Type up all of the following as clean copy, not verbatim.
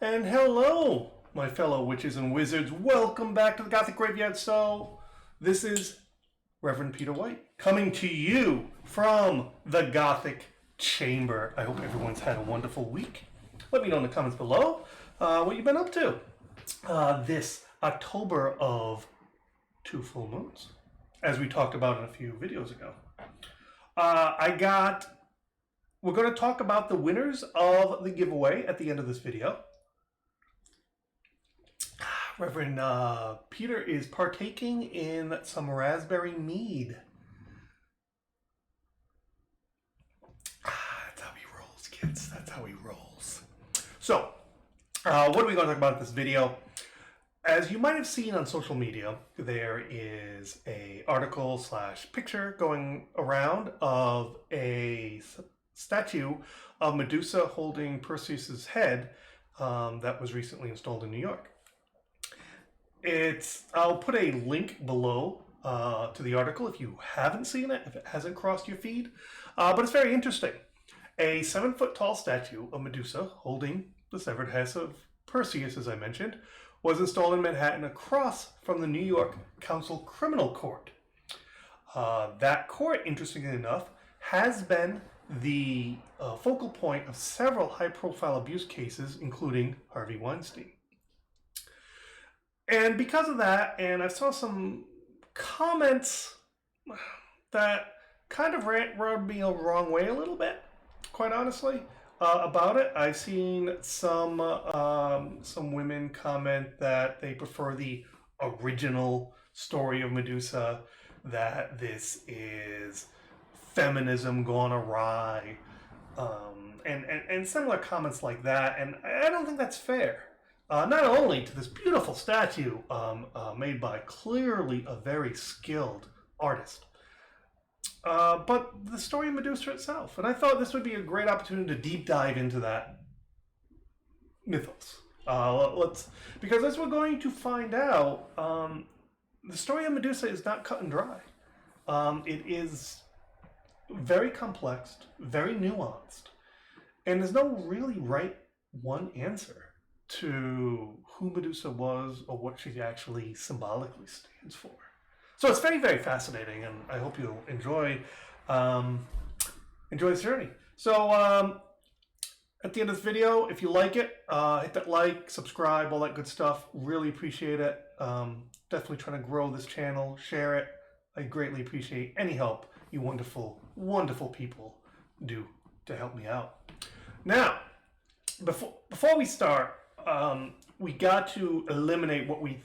And hello, my fellow witches and wizards. Welcome back to the Gothic Graveyard. So, this is Reverend Peter White coming to you from the Gothic Chamber. I hope everyone's had a wonderful week. Let me know in the comments below what you've been up to this October of 2 full moons, as we talked about in a few videos ago. We're going to talk about the winners of the giveaway at the end of this video. Reverend Peter is partaking in some raspberry mead. That's how he rolls, kids. That's how he rolls. So, what are we going to talk about in this video? As you might have seen on social media, there is an article / picture going around of a statue of Medusa holding Perseus's head that was recently installed in New York. I'll put a link below to the article if you haven't seen it, if it hasn't crossed your feed. But it's very interesting. A 7-foot tall statue of Medusa holding the severed head of Perseus, as I mentioned, was installed in Manhattan across from the New York Council Criminal Court. That court, interestingly enough, has been the focal point of several high-profile abuse cases, including Harvey Weinstein. And because of that, and I saw some comments that kind of rubbed me the wrong way a little bit, quite honestly, about it. I've seen some women comment that they prefer the original story of Medusa, that this is feminism gone awry, and similar comments like that, and I don't think that's fair. Not only to this beautiful statue made by clearly a very skilled artist, but the story of Medusa itself. And I thought this would be a great opportunity to deep dive into that mythos. Because as we're going to find out, the story of Medusa is not cut and dry. It is very complex, very nuanced, and there's no really right one answer to who Medusa was or what she actually symbolically stands for. So it's very, very fascinating, and I hope you'll enjoy this journey. So at the end of this video, if you like it, hit that like, subscribe, all that good stuff. Really appreciate it. Definitely trying to grow this channel. Share it. I greatly appreciate any help you wonderful, wonderful people do to help me out. Now, before we start, we got to eliminate what we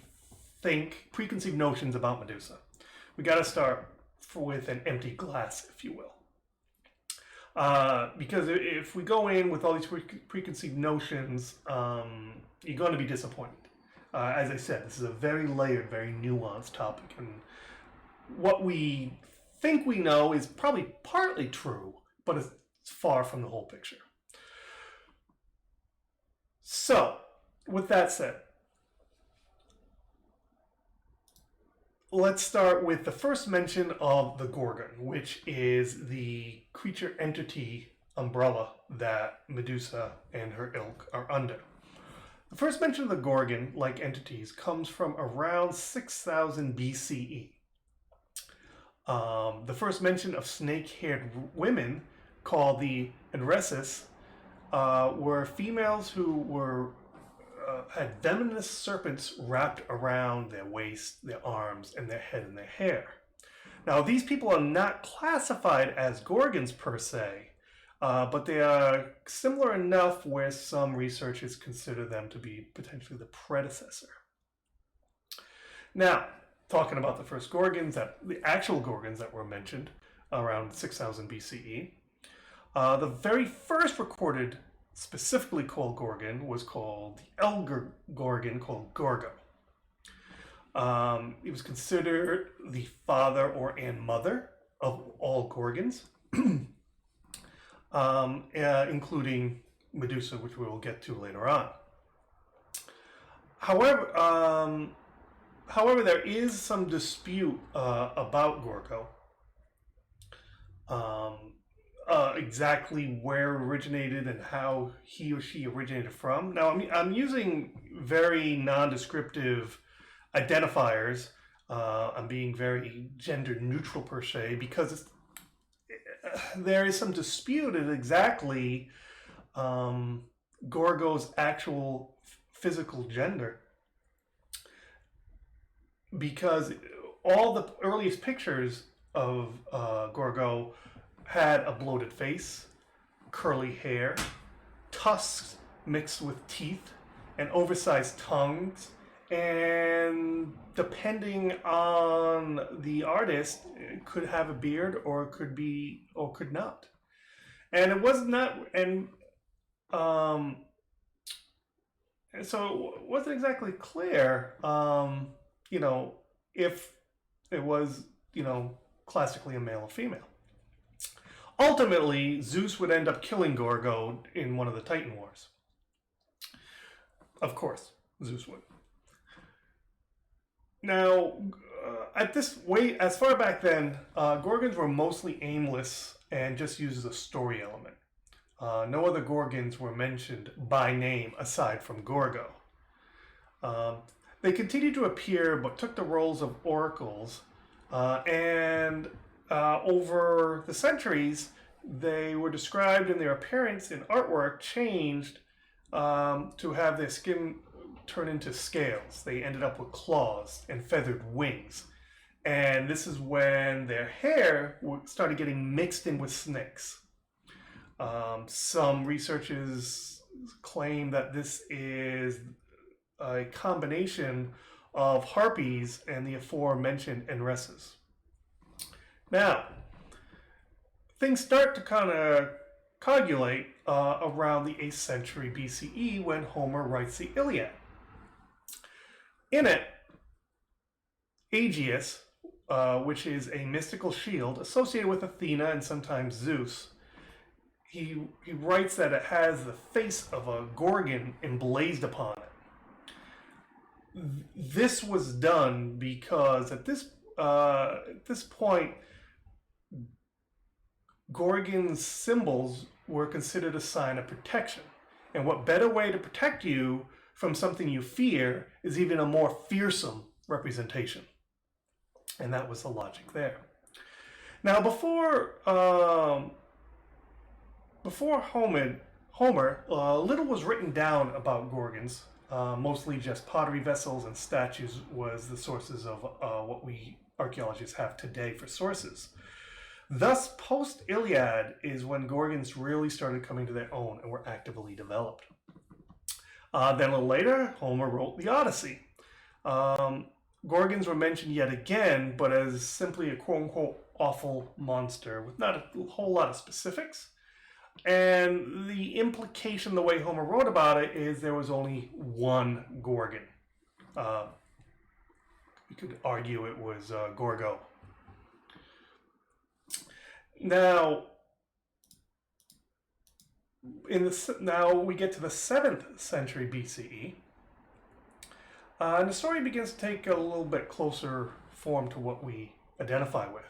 think, preconceived notions about Medusa. We got to start with an empty glass, if you will. Because if we go in with all these preconceived notions, you're going to be disappointed. As I said, this is a very layered, very nuanced topic, and what we think we know is probably partly true, but it's far from the whole picture. So, with that said, let's start with the first mention of the Gorgon, which is the creature entity umbrella that Medusa and her ilk are under. The first mention of the Gorgon, like entities, comes from around 6000 BCE. The first mention of snake-haired women, called the Enresis, were females who had venomous serpents wrapped around their waist, their arms, and their head and their hair. Now, these people are not classified as Gorgons per se, but they are similar enough where some researchers consider them to be potentially the predecessor. Now, talking about the first Gorgons, the actual Gorgons that were mentioned around 6000 BCE, the very first recorded specifically called Gorgon was called the Elder Gorgon, called Gorgo. It was considered the father and mother of all Gorgons, including Medusa, which we will get to later on. However, there is some dispute about Gorgo. exactly where it originated and how he or she originated from. Now, I'm using very non-descriptive identifiers. I'm being very gender neutral per se because there is some dispute at exactly Gorgo's actual physical gender, because all the earliest pictures of Gorgo had a bloated face, curly hair, tusks mixed with teeth, and oversized tongues, and depending on the artist, it could have a beard or could not. And it was not, and so it wasn't exactly clear, if it was, classically a male or female. Ultimately, Zeus would end up killing Gorgo in one of the Titan Wars. Of course, Zeus would. Now, as far back then, Gorgons were mostly aimless and just used as a story element. No other Gorgons were mentioned by name aside from Gorgo. They continued to appear but took the roles of oracles, and over the centuries, they were described in their appearance and artwork changed to have their skin turn into scales. They ended up with claws and feathered wings. And this is when their hair started getting mixed in with snakes. Some researchers claim that this is a combination of harpies and the aforementioned enresses. Now, things start to kind of coagulate around the 8th century BCE when Homer writes the Iliad. In it, Aegeus, which is a mystical shield associated with Athena and sometimes Zeus, he writes that it has the face of a Gorgon emblazed upon it. This was done because at this point, Gorgon's symbols were considered a sign of protection. And what better way to protect you from something you fear is even a more fearsome representation. And that was the logic there. Now, before Homer, little was written down about Gorgons. Mostly just pottery vessels and statues was the sources of what we archaeologists have today for sources. Thus, post-Iliad is when Gorgons really started coming to their own and were actively developed. Then a little later, Homer wrote the Odyssey. Gorgons were mentioned yet again, but as simply a quote-unquote awful monster with not a whole lot of specifics. And the implication, the way Homer wrote about it, is there was only one Gorgon. You could argue it was Gorgo. Now, now we get to the 7th century BCE, and the story begins to take a little bit closer form to what we identify with.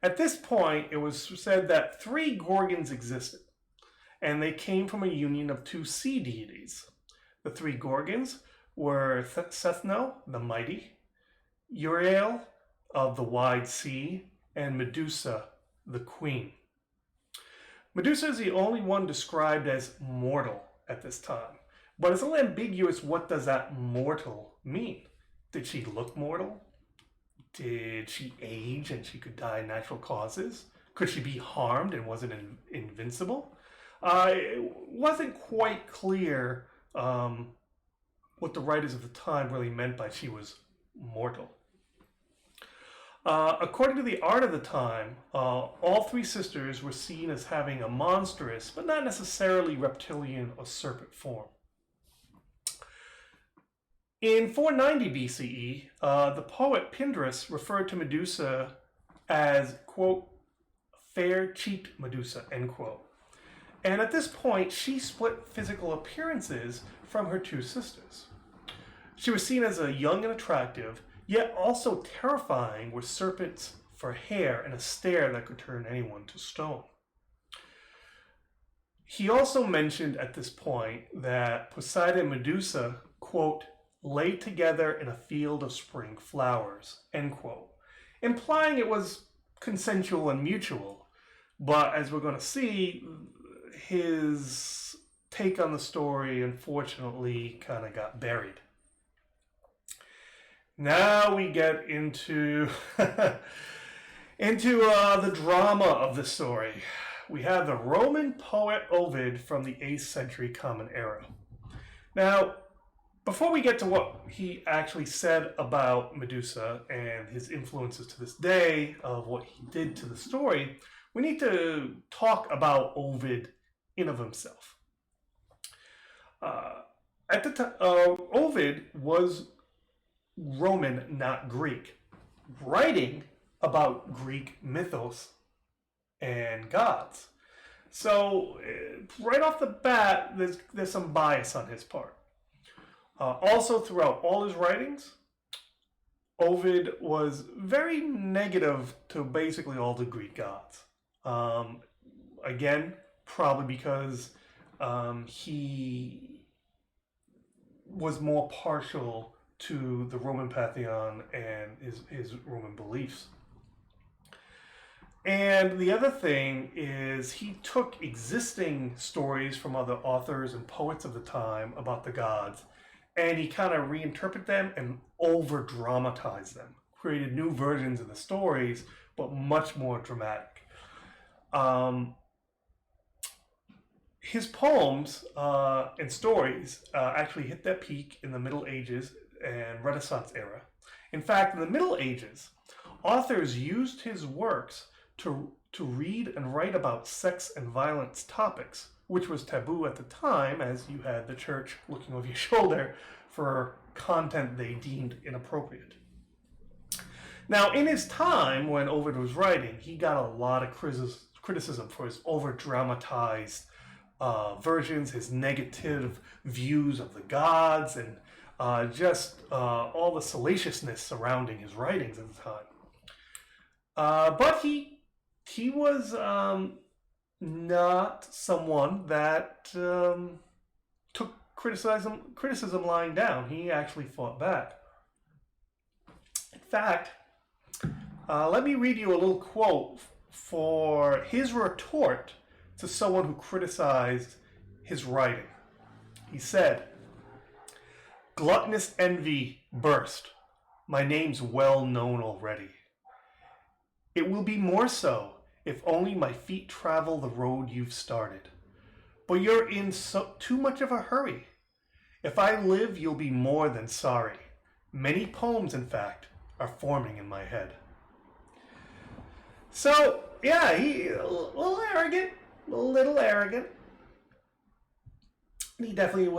At this point, it was said that 3 Gorgons existed, and they came from a union of 2 sea deities. The 3 Gorgons were Sethno, the mighty, Uriel of the wide sea, and Medusa, the queen. Medusa is the only one described as mortal at this time, but it's a little ambiguous. What does that mortal mean? Did she look mortal? Did she age and she could die of natural causes? Could she be harmed and wasn't invincible? It wasn't quite clear what the writers of the time really meant by she was mortal. According to the art of the time, all 3 sisters were seen as having a monstrous, but not necessarily reptilian or serpent form. In 490 BCE, the poet Pindrus referred to Medusa as, quote, fair-cheeked Medusa, end quote. And at this point, she split physical appearances from her 2 sisters. She was seen as a young and attractive, yet also terrifying, with serpents for hair and a stare that could turn anyone to stone. He also mentioned at this point that Poseidon and Medusa, quote, lay together in a field of spring flowers, end quote, implying it was consensual and mutual. But as we're going to see, his take on the story unfortunately kind of got buried. Now we get into the drama of the story. We have the Roman poet Ovid from the 8th century Common Era. Now, before we get to what he actually said about Medusa and his influences to this day of what he did to the story, we need to talk about Ovid in of himself. At the time, Ovid was Roman, not Greek, writing about Greek mythos and gods. So right off the bat, there's some bias on his part. Also, throughout all his writings, Ovid was very negative to basically all the Greek gods. Again, probably because he was more partial to the Roman pantheon and his Roman beliefs. And the other thing is he took existing stories from other authors and poets of the time about the gods, and he kind of reinterpreted them and over-dramatized them, created new versions of the stories, but much more dramatic. His poems and stories actually hit their peak in the Middle Ages and Renaissance era. In fact, in the Middle Ages, authors used his works to read and write about sex and violence topics, which was taboo at the time, as you had the church looking over your shoulder for content they deemed inappropriate. Now, in his time when Ovid was writing, he got a lot of criticism for his over-dramatized versions, his negative views of the gods, and just all the salaciousness surrounding his writings at the time. But he was not someone that took criticism lying down. He actually fought back. In fact, let me read you a little quote for his retort to someone who criticized his writing. He said, "Gluttonous envy burst. My name's well known already. It will be more so if only my feet travel the road you've started. But you're in too much of a hurry. If I live, you'll be more than sorry. Many poems, in fact, are forming in my head." So, yeah, he a little arrogant. He definitely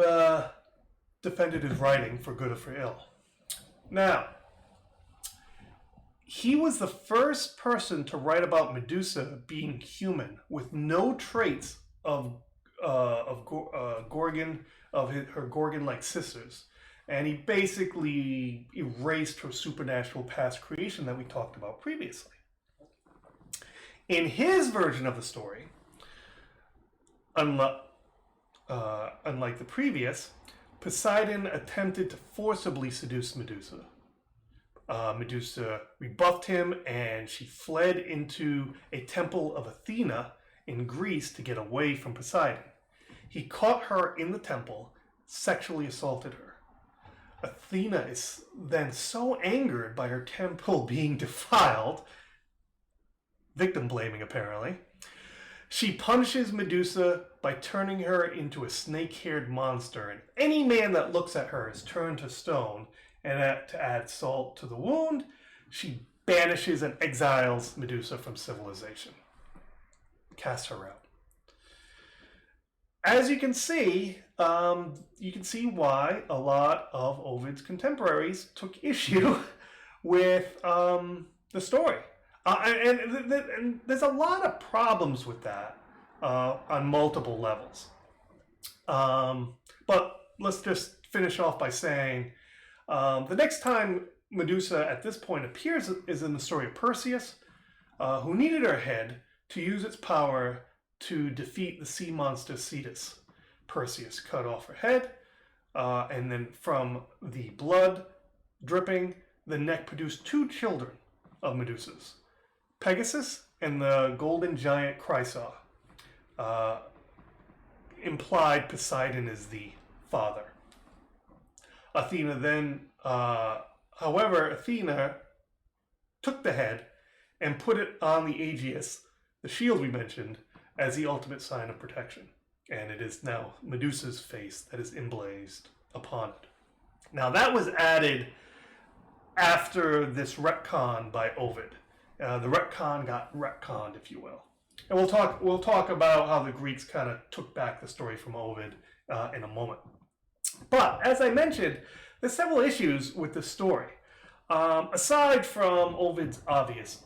defended his writing for good or for ill. Now, he was the first person to write about Medusa being human with no traits of Gorgon, of her Gorgon-like sisters. And he basically erased her supernatural past creation that we talked about previously. In his version of the story, unlike the previous, Poseidon attempted to forcibly seduce Medusa. Medusa rebuffed him, and she fled into a temple of Athena in Greece to get away from Poseidon. He caught her in the temple, sexually assaulted her. Athena is then so angered by her temple being defiled, victim blaming apparently, she punishes Medusa by turning her into a snake-haired monster, and any man that looks at her is turned to stone. And to add salt to the wound, she banishes and exiles Medusa from civilization. Casts her out. As you can see why a lot of Ovid's contemporaries took issue with the story. And there's a lot of problems with that on multiple levels. But let's just finish off by saying the next time Medusa at this point appears is in the story of Perseus, who needed her head to use its power to defeat the sea monster Cetus. Perseus cut off her head, and then from the blood dripping, the neck produced 2 children of Medusa's, Pegasus and the golden giant Chrysaor. Implied Poseidon is the father. Athena then, however, Athena took the head and put it on the Aegis, the shield we mentioned, as the ultimate sign of protection. And it is now Medusa's face that is emblazed upon it. Now that was added after this retcon by Ovid. The retcon got retconned, if you will. And we'll talk about how the Greeks kind of took back the story from Ovid in a moment. But as I mentioned, there's several issues with this story. Aside from Ovid's obvious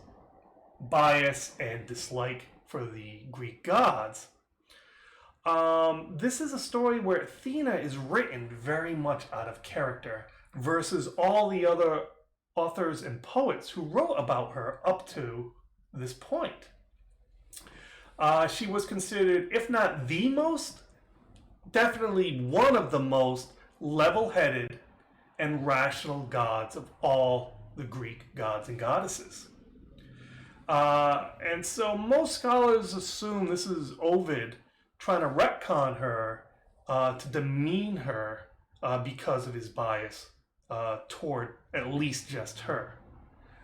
bias and dislike for the Greek gods, this is a story where Athena is written very much out of character versus all the other authors and poets who wrote about her up to this point. She was considered, if not the most, definitely one of the most level-headed and rational gods of all the Greek gods and goddesses. And so most scholars assume this is Ovid trying to retcon her to demean her because of his bias toward at least just her,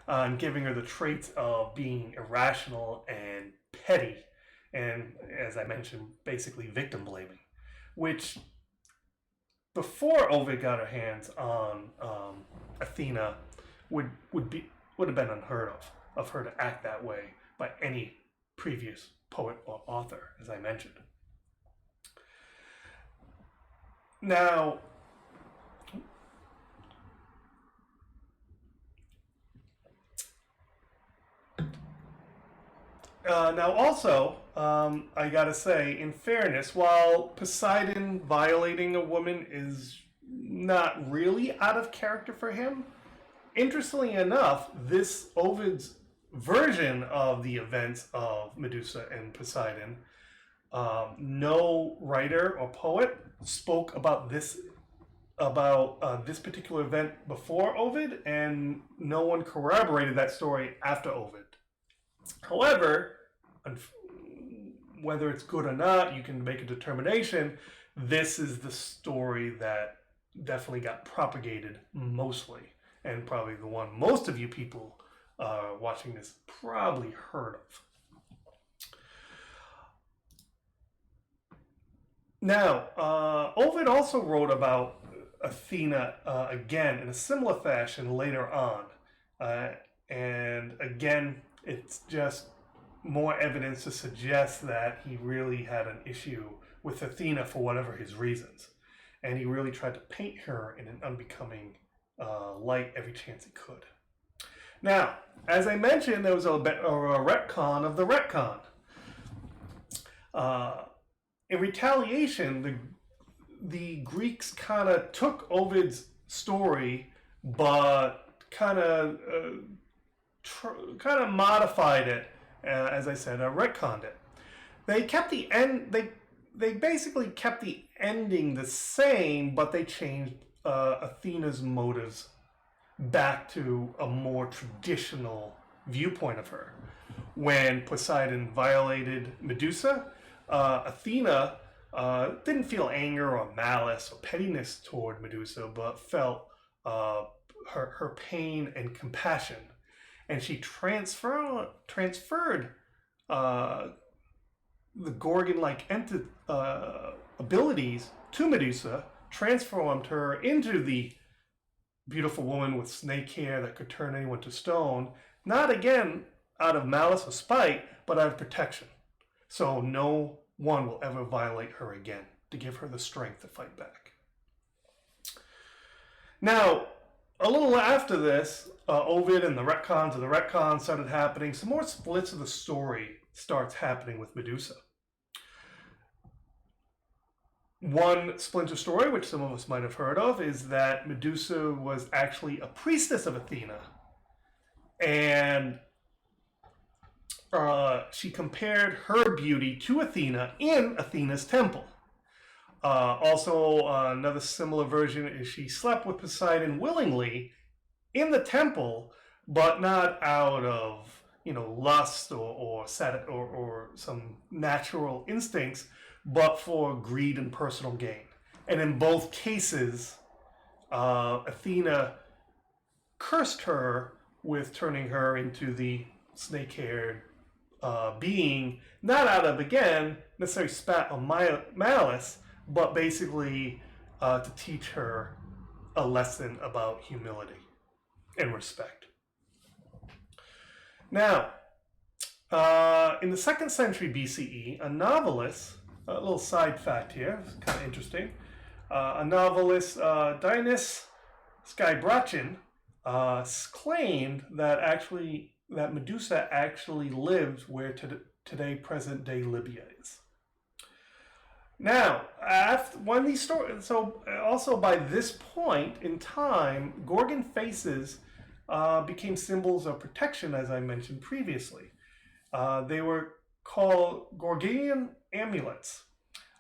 and giving her the traits of being irrational and petty, and as I mentioned, basically victim blaming, which before Ovid got her hands on Athena would have been unheard of her to act that way by any previous poet or author, as I mentioned. Now, also, I gotta say, in fairness, while Poseidon violating a woman is not really out of character for him, interestingly enough, this Ovid's version of the events of Medusa and Poseidon, no writer or poet spoke about this particular event before Ovid, and no one corroborated that story after Ovid. However, whether it's good or not, you can make a determination. This is the story that definitely got propagated mostly, and probably the one most of you people watching this probably heard of. Now, Ovid also wrote about Athena again in a similar fashion later on. And again, it's just more evidence to suggest that he really had an issue with Athena for whatever his reasons. And he really tried to paint her in an unbecoming light every chance he could. Now, as I mentioned, there was a retcon of the retcon. In retaliation, the Greeks kind of took Ovid's story, but kind of modified it. As I said, retconned it. They kept the end. They basically kept the ending the same, but they changed Athena's motives back to a more traditional viewpoint of her. When Poseidon violated Medusa, Athena didn't feel anger or malice or pettiness toward Medusa, but felt her pain and compassion. And she transferred the Gorgon-like abilities to Medusa, transformed her into the beautiful woman with snake hair that could turn anyone to stone, not again out of malice or spite, but out of protection. So no one will ever violate her again, to give her the strength to fight back. Now, a little after this, Ovid and the retcons of the retcon started happening. Some more splits of the story starts happening with Medusa. One splinter story, which some of us might have heard of, is that Medusa was actually a priestess of Athena. And she compared her beauty to Athena in Athena's temple. Also, another similar version is she slept with Poseidon willingly in the temple, but not out of lust or some natural instincts, but for greed and personal gain. And in both cases, Athena cursed her with turning her into the snake-haired being, not out of, again, necessarily spat or malice, but basically to teach her a lesson about humility and respect. Now, in the 2nd century BCE, a novelist, a little side fact here, it's kind of interesting, a novelist, Dionysius Skybrachin, claimed that Medusa actually lived where today present-day Libya is. Now, when these stories, so also by this point in time, Gorgon faces became symbols of protection, as I mentioned previously. They were called Gorgonian amulets,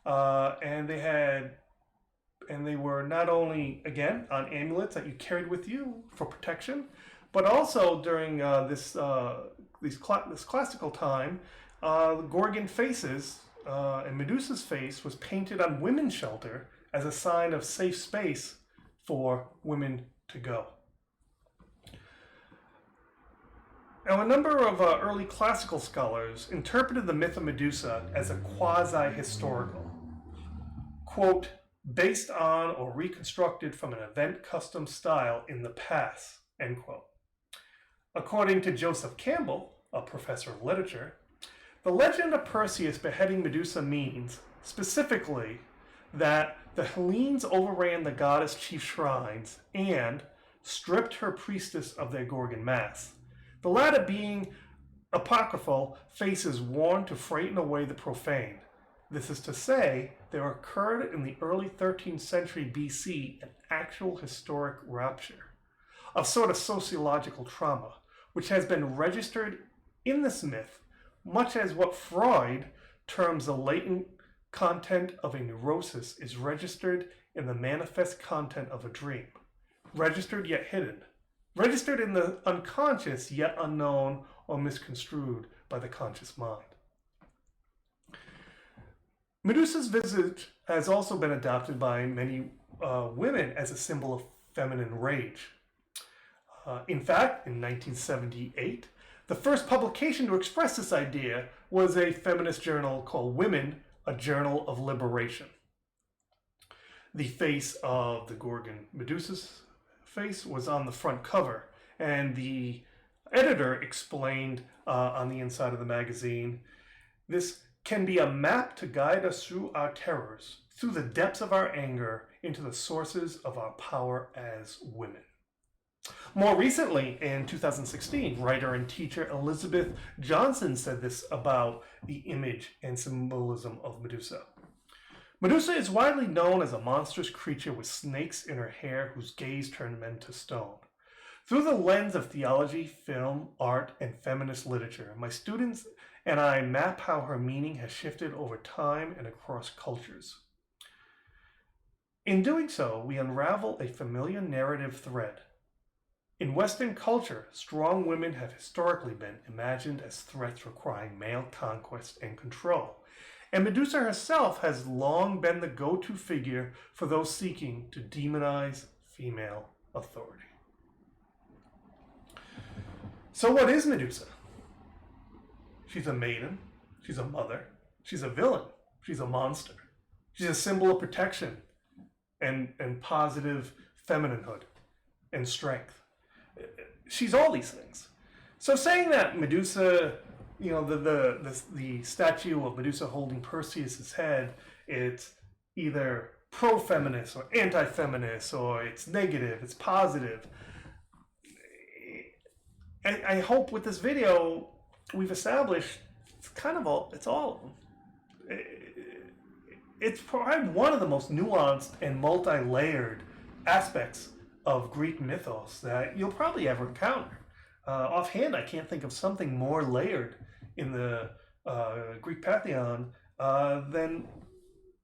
and they were not only, again, on amulets that you carried with you for protection, but also during this classical time, the Gorgon faces and Medusa's face was painted on women's shelter as a sign of safe space for women to go. Now, a number of early classical scholars interpreted the myth of Medusa as a quasi-historical, quote, based on or reconstructed from an event, custom, style in the past, end quote. According to Joseph Campbell, a professor of literature, the legend of Perseus beheading Medusa means, specifically, that the Hellenes overran the goddess' chief shrines and stripped her priestess of their Gorgon mass. The latter being apocryphal faces worn to frighten away the profane. This is to say, there occurred in the early 13th century BC an actual historic rupture, a sort of sociological trauma, which has been registered in this myth, much as what Freud terms the latent content of a neurosis is registered in the manifest content of a dream, registered yet hidden, registered in the unconscious yet unknown or misconstrued by the conscious mind. Medusa's visage has also been adopted by many women as a symbol of feminine rage. In fact, in 1978, the first publication to express this idea was a feminist journal called Women, a Journal of Liberation. The face of the Gorgon Medusa's face was on the front cover, and the editor explained on the inside of the magazine, this can be a map to guide us through our terrors, through the depths of our anger, into the sources of our power as women. More recently, in 2016, writer and teacher Elizabeth Johnson said this about the image and symbolism of Medusa. Medusa is widely known as a monstrous creature with snakes in her hair whose gaze turned men to stone. Through the lens of theology, film, art, and feminist literature, my students and I map how her meaning has shifted over time and across cultures. In doing so, we unravel a familiar narrative thread. In Western culture, strong women have historically been imagined as threats requiring male conquest and control, and Medusa herself has long been the go-to figure for those seeking to demonize female authority. So what is Medusa? She's a maiden, she's a mother, she's a villain, she's a monster. She's a symbol of protection and positive femininehood and strength. She's all these things. So saying that Medusa, the statue of Medusa holding Perseus' head, it's either pro-feminist or anti-feminist, or it's negative, it's positive. I hope with this video we've established it's all of them. It's probably one of the most nuanced and multi-layered aspects of Greek mythos that you'll probably ever encounter. Offhand, I can't think of something more layered in the Greek pantheon than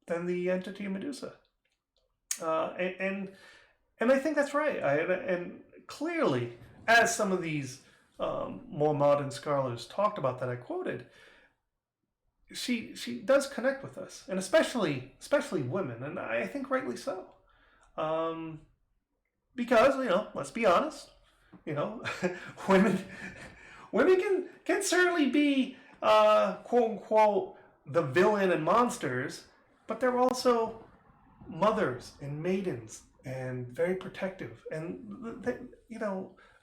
the entity of Medusa. And I think that's right. And clearly, as some of these more modern scholars talked about that I quoted, she does connect with us, and especially women, and I think rightly so, because let's be honest, women can certainly be quote unquote the villain and monsters, but they're also mothers and maidens and very protective, and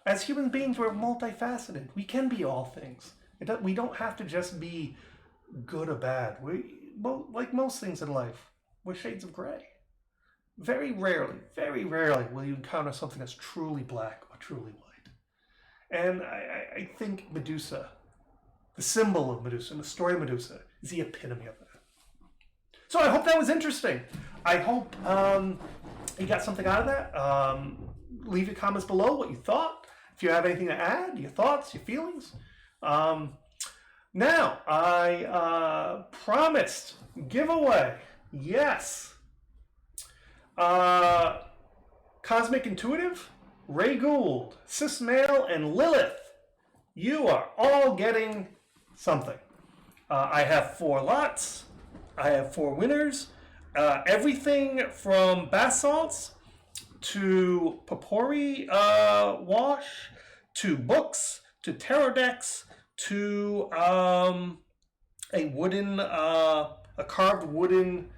as human beings we're multifaceted. We can be all things. We don't have to just be good or bad. Like most things in life, we're shades of gray. Very rarely will you encounter something that's truly black or truly white. And I think Medusa, the symbol of Medusa and the story of Medusa, is the epitome of that. So I hope that was interesting. I hope you got something out of that. Leave your comments below what you thought. If you have anything to add, your thoughts, your feelings. Now, I promised giveaway. Yes. Cosmic Intuitive, Ray Gould, Sis Mail, and Lilith. You are all getting something. I have 4 lots. I have 4 winners. Everything from bath salts to potpourri wash to books to tarot decks to a wooden, a carved wooden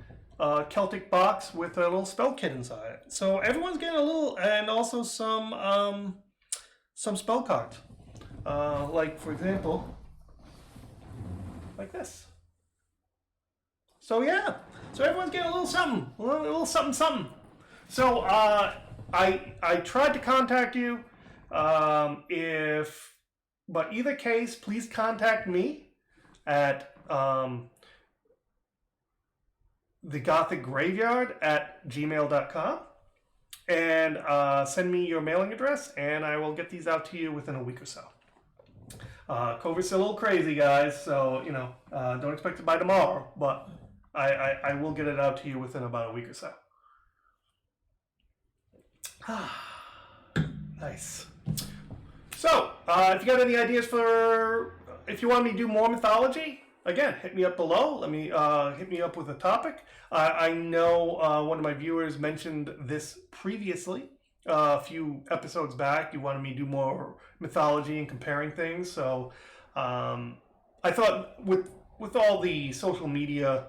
Celtic box with a little spell kit inside it. So everyone's getting a little, and also some spell cards. Like for example, like this. So yeah, so everyone's getting a little something, a little something, something. So I tried to contact you. But either case, please contact me at TheGothicGraveyard at gmail.com and send me your mailing address, and I will get these out to you within a week or so. COVID's a little crazy, guys, so don't expect it by tomorrow, but I will get it out to you within about a week or so. Nice. So, if you got any ideas if you want me to do more mythology, again, hit me up below. Let me hit me up with a topic. I know one of my viewers mentioned this previously, a few episodes back. You wanted me to do more mythology and comparing things. So, I thought with all the social media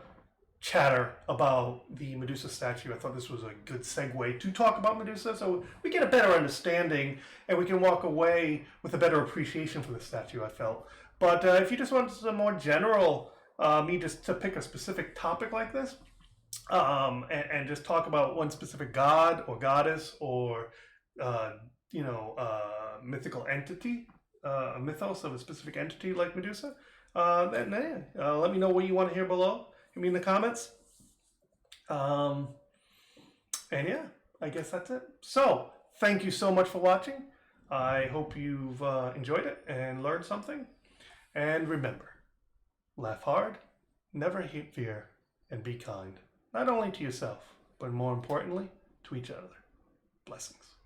chatter about the Medusa statue, I thought this was a good segue to talk about Medusa, so we get a better understanding and we can walk away with a better appreciation for the statue, I felt. But if you just want some more general, me just to pick a specific topic like this, and just talk about one specific god or goddess or mythical entity, a mythos of a specific entity like Medusa, then let me know what you want to hear below. Hit me in the comments. And yeah, I guess that's it. So, thank you so much for watching. I hope you've enjoyed it and learned something. And remember, laugh hard, never hate fear, and be kind. Not only to yourself, but more importantly, to each other. Blessings.